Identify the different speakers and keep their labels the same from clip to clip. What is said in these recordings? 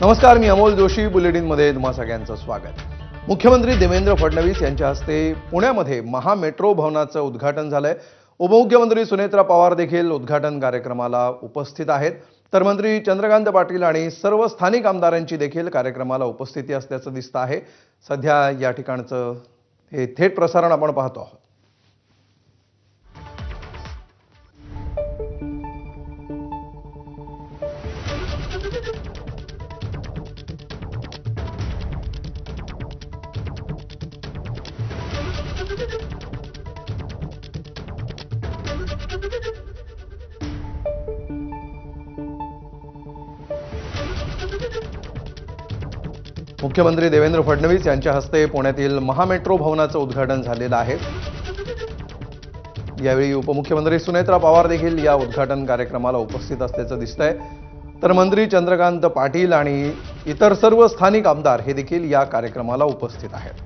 Speaker 1: नमस्कार, मी अमोल जोशी. बुलेटिनमध्ये तुम्हा सगळ्यांचं स्वागत. मुख्यमंत्री देवेंद्र फडणवीस यांच्या हस्ते पुण्यामध्ये महामेट्रो भवनाचं उद्घाटन झालंय. उपमुख्यमंत्री सुनेत्रा पवार देखील उद्घाटन कार्यक्रमाला उपस्थित आहेत. तर मंत्री चंद्रकांत पाटील आणि सर्व स्थानिक आमदारांची देखील कार्यक्रमाला उपस्थिती असल्याचं दिसतं आहे. सध्या या ठिकाणचं हे थेट प्रसारण आपण पाहतो आहोत. मुख्यमंत्री देवेंद्र फडणवीस यांच्या हस्ते पुण्यातील महामेट्रो भवनाचं उद्घाटन झालेलं आहे. यावेळी उपमुख्यमंत्री सुनेत्रा पवार देखील या उद्घाटन कार्यक्रमाला उपस्थित असल्याचं दिसतंय. तर मंत्री चंद्रकांत पाटील आणि इतर सर्व स्थानिक आमदार हे देखील या कार्यक्रमाला उपस्थित आहेत.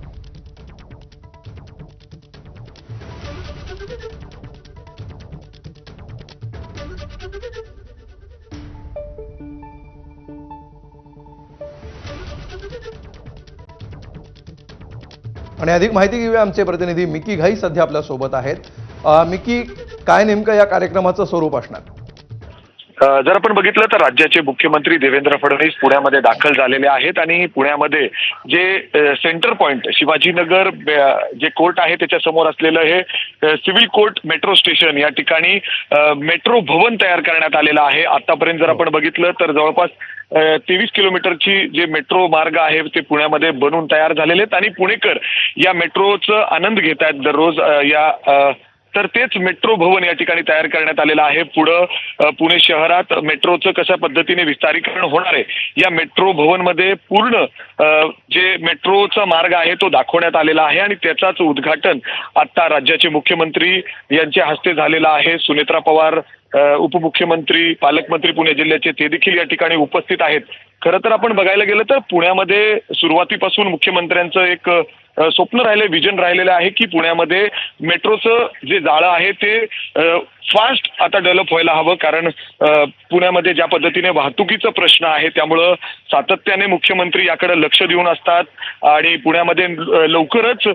Speaker 1: आणि अधिक माहिती घेऊया. आमचे प्रतिनिधी मिकी घाई सध्या आपल्या सोबत आहेत. मिकी, काय नेमकं या कार्यक्रमाचं स्वरूप असणार?
Speaker 2: जर आपण बघितलं तर राज्याचे मुख्यमंत्री देवेंद्र फडणवीस पुण्यामध्ये दाखल झालेले आहेत आणि पुण्यामध्ये जे सेंटर पॉइंट शिवाजीनगर जे कोर्ट आहे त्याच्या समोर असलेलं हे सिव्हिल कोर्ट मेट्रो स्टेशन या ठिकाणी मेट्रो भवन तयार करण्यात आलेलं आहे. आतापर्यंत जर आपण बघितलं तर जवळपास 23 किलोमीटरची जे मेट्रो मार्ग आहे ते पुण्यामध्ये बनून तयार झालेले आहेत आणि पुणेकर या मेट्रोचा आनंद घेत आहेत दररोज. तर तेच मेट्रो भवन या ठिकाणी तयार करण्यात आलेलं आहे. पुढं पुणे शहरात मेट्रोचं कशा पद्धतीने विस्तारीकरण होणार आहे या मेट्रो भवन मध्ये पूर्ण जे मेट्रोचा मार्ग आहे तो दाखवण्यात आलेला आहे आणि त्याचाच उद्घाटन आता राज्याचे मुख्यमंत्री यांच्या हस्ते झालेलं आहे. सुनेत्रा पवार उपमुख्यमंत्री, पालकमंत्री पुणे जिल्ह्याचे ते देखील या ठिकाणी उपस्थित आहेत. खरं तर आपण बघायला गेलं तर पुण्यामध्ये सुरुवातीपासून मुख्यमंत्र्यांचं एक स्वप्न राहिले, विजन राहिलेलं आहे की पुण्यामध्ये मेट्रोचं जे जाळं आहे ते फास्ट आता डेव्हलप व्हायला हवं. कारण पुण्यामध्ये ज्या पद्धतीने वाहतुकीचा प्रश्न आहे त्यामुळं सातत्याने मुख्यमंत्री याकडे लक्ष देऊन असतात आणि पुण्यामध्ये लवकरच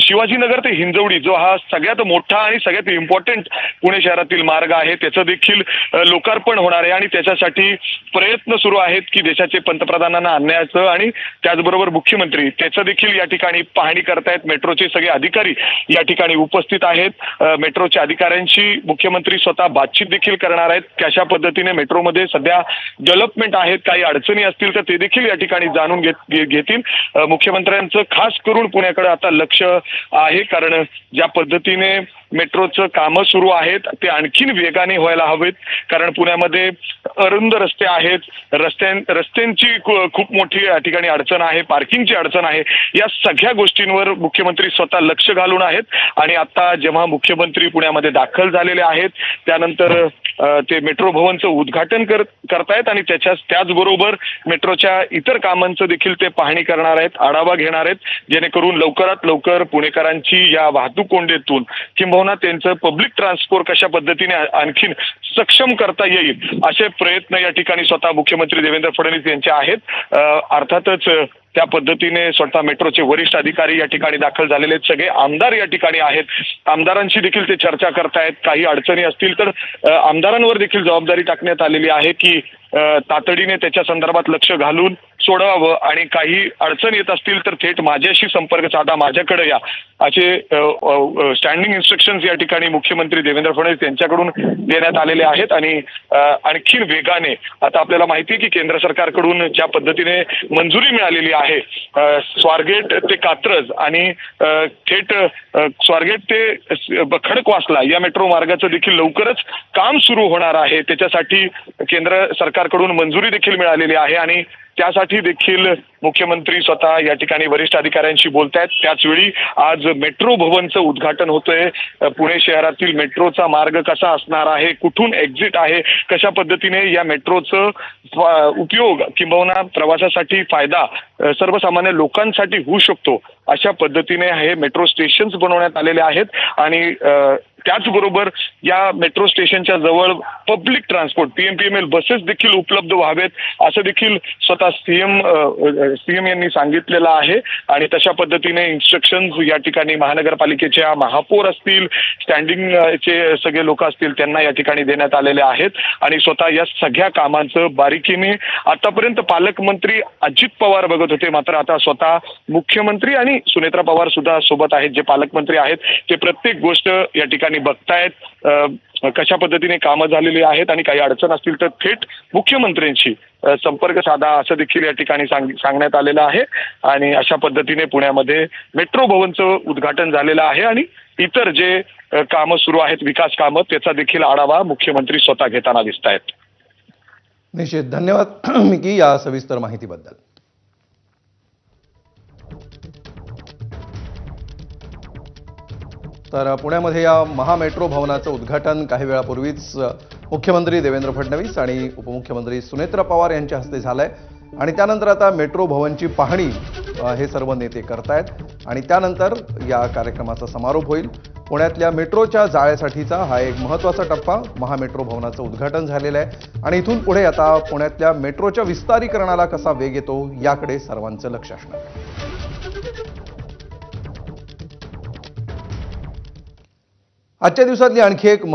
Speaker 2: शिवाजीनगर ते हिंजवडी जो हा सगळ्यात मोठा आणि सगळ्यात इम्पॉर्टंट पुणे शहरातील मार्ग आहे त्याचं देखील लोकार्पण होणार आहे आणि त्याच्यासाठी प्रयत्न सुरू आहेत की देशाचे पंतप्रधानांना आणण्याचं आणि त्याचबरोबर मुख्यमंत्री त्याचं देखील या ठिकाणी पाहणी करतायत. मेट्रोचे सगळे अधिकारी या ठिकाणी उपस्थित आहेत. मेट्रोच्या अधिकाऱ्यांशी मुख्यमंत्री स्वतः बातचीत देखील करणार आहेत. कशा पद्धतीने मेट्रोमध्ये सध्या डेव्हलपमेंट आहेत, काही अडचणी असतील तर ते देखील या ठिकाणी जाणून घेतील. मुख्यमंत्र्यांचं खास करून पुण्याकडे आता लक्ष आहे कारण ज्या पद्धतीने मेट्रोचं कामं सुरू आहेत ते आणखीन वेगाने व्हायला हवेत. कारण पुण्यामध्ये अरुंद रस्ते आहेत, रस्त्यांची खूप मोठी या ठिकाणी अडचण आहे, पार्किंगची अडचण आहे. या सगळ्या गोष्टींवर मुख्यमंत्री स्वतः लक्ष घालून आहेत आणि आता जेव्हा मुख्यमंत्री पुण्यामध्ये दाखल झालेले आहेत त्यानंतर ते मेट्रो भवनचं उद्घाटन करतायत आणि त्याचबरोबर मेट्रोच्या इतर कामांचं देखील ते पाहणी करणार आहेत, आढावा घेणार आहेत, जेणेकरून लवकरात लवकर पुणेकरांची या वाहतूक कोंडीतून किंबहुना त्यांचं पब्लिक ट्रान्सपोर्ट कशा पद्धतीने आणखीन सक्षम करता येईल असे प्रयत्न या ठिकाणी स्वतः मुख्यमंत्री देवेंद्र फडणवीस यांचे आहेत. अर्थातच त्या पद्धतीने स्वतः मेट्रोचे वरिष्ठ अधिकारी या ठिकाणी दाखल झालेले आहेत. सगळे आमदार या ठिकाणी आहेत. आमदारांशी देखील ते चर्चा करतायत. काही अडचणी असतील तर आमदारांवर देखील जबाबदारी टाकण्यात आलेली आहे की तातडीने त्याच्या संदर्भात लक्ष घालून सोडवावं आणि काही अडचण येत असतील तर थेट माझ्याशी संपर्क साधा, माझ्याकडे या असे स्टँडिंग इन्स्ट्रक्शन्स या ठिकाणी मुख्यमंत्री देवेंद्र फडणवीस यांच्याकडून देण्यात आलेले आहेत. आणि आणखीन वेगाने आता आपल्याला माहिती आहे की केंद्र सरकारकडून ज्या पद्धतीने मंजुरी मिळालेली आहे स्वारगेट ते कात्रज आणि थेट स्वारगेट ते खडकवासला या मेट्रो मार्गाचं देखील लवकरच काम सुरू होणार आहे. त्याच्यासाठी केंद्र सरकारकडून मंजुरी देखील मिळालेली आहे आणि त्यासाठी देखील मुख्यमंत्री स्वतः या ठिकाणी वरिष्ठ अधिकाऱ्यांशी बोलतायत. त्याचवेळी आज मेट्रो भवनचं उद्घाटन होतंय. पुणे शहरातील मेट्रोचा मार्ग कसा असणार आहे, कुठून एक्झिट आहे, कशा पद्धतीने या मेट्रोचं उपयोग किंबहुना प्रवासासाठी फायदा सर्वसामान्य लोकांसाठी होऊ शकतो अशा पद्धतीने हे मेट्रो स्टेशन्स बनवण्यात आलेले आहेत आणि त्याचबरोबर या मेट्रो स्टेशनच्या जवळ पब्लिक ट्रान्सपोर्ट PMPML बसेस देखील उपलब्ध व्हावेत असं देखील स्वतः सीएम यांनी सांगितलेलं आहे आणि तशा पद्धतीने इन्स्ट्रक्शन्स या ठिकाणी महानगरपालिकेच्या महापौर असतील, स्टँडिंग चे सगळे लोक असतील त्यांना या ठिकाणी देण्यात आलेले आहेत आणि स्वतः या सगळ्या कामांचं बारीकीने आतापर्यंत पालकमंत्री अजित पवार बघत होते, मात्र आता स्वतः मुख्यमंत्री आणि सुनेत्रा पवार सुद्धा सोबत आहेत. जे पालकमंत्री आहेत ते प्रत्येक गोष्ट या ठिकाणी बघतायत, कशा पद्धतीने कामं झालेली आहेत आणि काही अडचण असतील तर थेट मुख्यमंत्र्यांशी संपर्क साधा असं देखील या ठिकाणी सांगण्यात आलेलं आहे. आणि अशा पद्धतीने पुण्यामध्ये मेट्रो भवनचं उद्घाटन झालेलं आहे आणि इतर जे कामं सुरू आहेत, विकास कामं, त्याचा देखील आढावा मुख्यमंत्री स्वतः घेताना दिसत आहेत.
Speaker 1: निश्चित. धन्यवाद मिकी या सविस्तर माहितीबद्दल. तर पुण्यामध्ये या महामेट्रो भवनाचं उद्घाटन काही वेळापूर्वीच मुख्यमंत्री देवेंद्र फडणवीस आणि उपमुख्यमंत्री सुनेत्रा पवार यांच्या हस्ते झालंय आणि त्यानंतर आता मेट्रो भवनची पाहणी हे सर्व नेते करतायत आणि त्यानंतर या कार्यक्रमाचा समारोप होईल. पुण्यातल्या मेट्रोच्या जाळ्यासाठीचा हा एक महत्त्वाचा टप्पा महामेट्रो भवनाचं उद्घाटन झालेलं आहे आणि इथून पुढे आता पुण्यातल्या मेट्रोच्या विस्तारीकरणाला कसा वेग येतो याकडे सर्वांचं लक्ष असणार. आजच्या दिवसातली आणखी एक